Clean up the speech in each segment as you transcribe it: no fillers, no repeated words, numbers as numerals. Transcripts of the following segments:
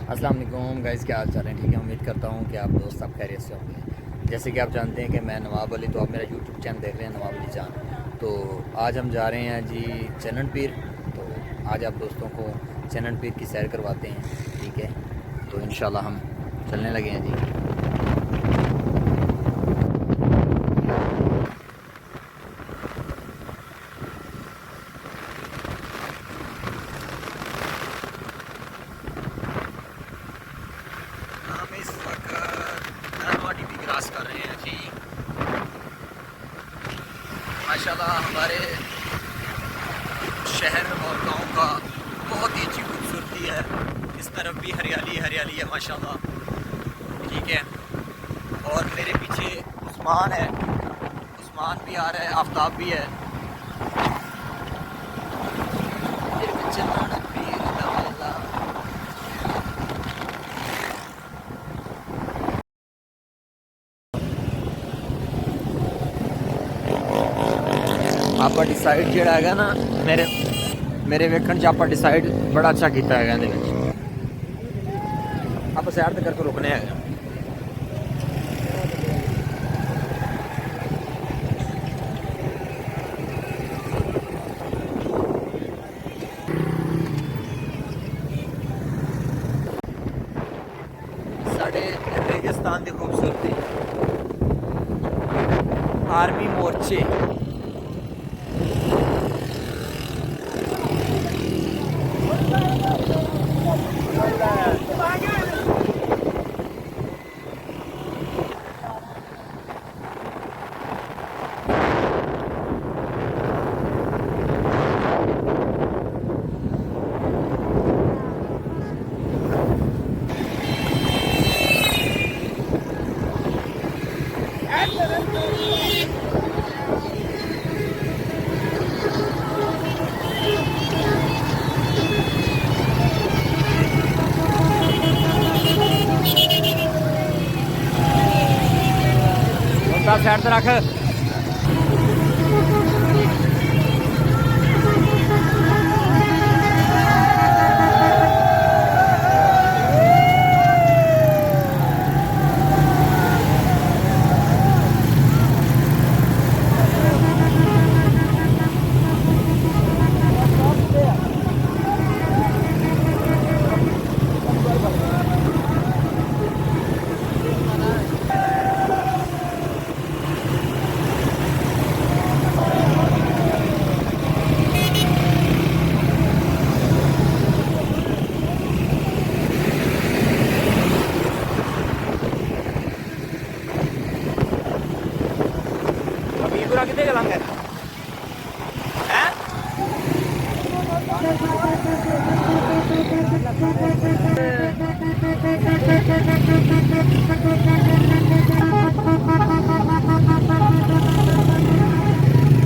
अस्सलाम वालेकुम गाइस, क्या हाल चाल है? ठीक है, उम्मीद करता हूँ कि आप दोस्त सब खैरियत से होंगे। जैसे कि आप जानते हैं कि मैं नवाब अली, तो आप मेरा यूट्यूब चैनल देख रहे हैं नवाब अली जान। तो आज हम जा रहे हैं जी चनन पीर। तो आज आप दोस्तों को चनन पीर की सैर करवाते हैं, ठीक है। तो इंशाल्लाह हम चलने लगे हैं जी। हम इस वक्त नरवाडी भी क्रॉस कर रहे हैं जी। माशाल्लाह हमारे शहर और गांव का बहुत ही अच्छी खूबसूरती है। इस तरफ भी हरियाली हरियाली है माशाल्लाह, ठीक है। और मेरे पीछे उस्मान है, उस्मान भी आ रहा है, आफ्ताब भी है। आप डिसाइड जोड़ा है ना, मेरे वेखण च आप डिसाइड बड़ा अच्छा किया है। आप सैर तो करके रुकने हैं। साढ़े रेगिस्तान की खूबसूरती, आर्मी मोर्चे, साइड से रख। कितने चलांगे हैं?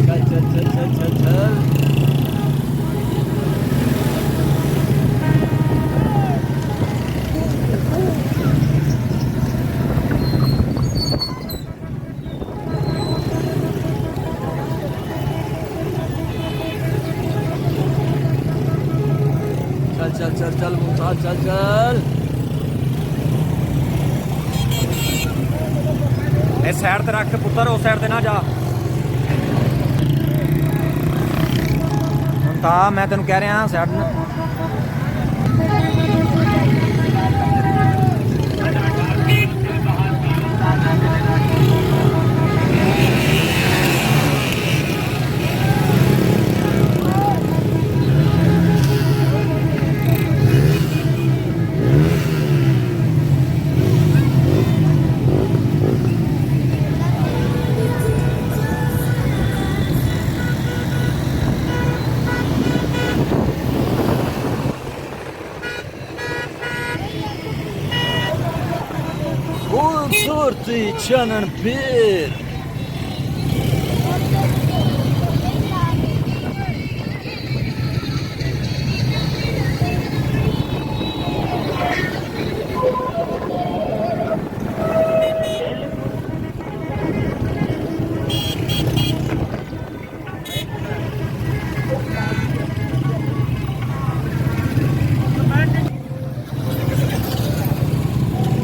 चल चल चल चल चल चल। चल चल चल मुमताज चल चल। इस साइड ते रख पुत्र, उस साइड ते ना जा। मुमताज मैं तेन कह रहा साइड न। खूबसूरती चनन पीर।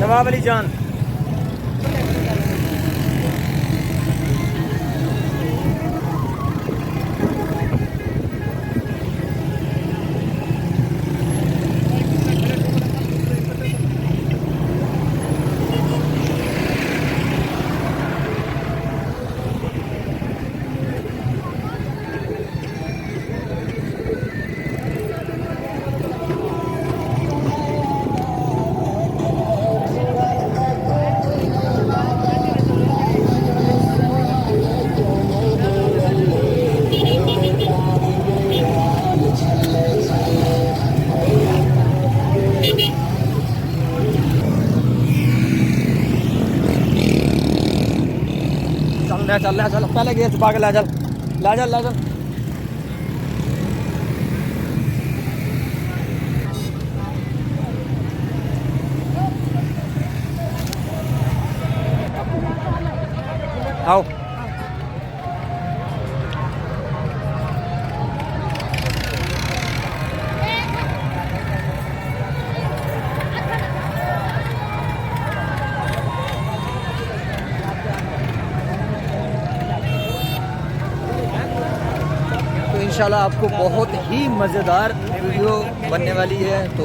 नवाब अली जान। चल पहले गेट छुपा के ला चल। आओ इंशाल्लाह आपको बहुत ही मज़ेदार वीडियो बनने वाली है। तो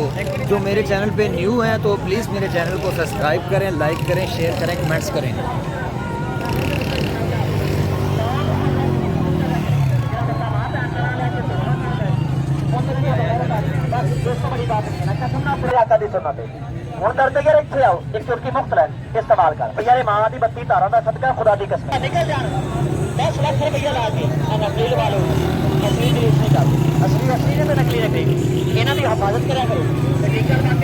जो मेरे चैनल पे न्यू हैं तो प्लीज़ मेरे चैनल को सब्सक्राइब करें, लाइक करें, शेयर करें, कमेंट्स करें। ਹੁਣ ਕਰਦੇ ਯਾਰ ਇੱਥੇ ਆਓ ਇੱਕ ਚੁਟਕੀ ਮੁਫਤ ਲੈ ਇਸਤੇਮਾਲ ਕਰ ਭਈਆ ਰੇ ਮਾਂ ਦੀ 32 ਧਾਰਾਂ ਦਾ ਸਦਕਾ ਖੁਦਾ ਦੀ ਕਸਮ ਨਿਕਲ ਜਾਣ 10 ਲੱਖ ਰੁਪਈਆ ਲਾ ਕੇ ਨਕਲੀ ਲਵਾ ਲਓ ਅਸਲੀ ਨਹੀਂ ਕਰ ਅਸਲੀ ਨੇ ਤੇ ਨਕਲੀ ਇਹਨਾਂ ਦੀ ਹਿਫਾਜ਼ਤ ਕਰਿਆ ਕਰੋ।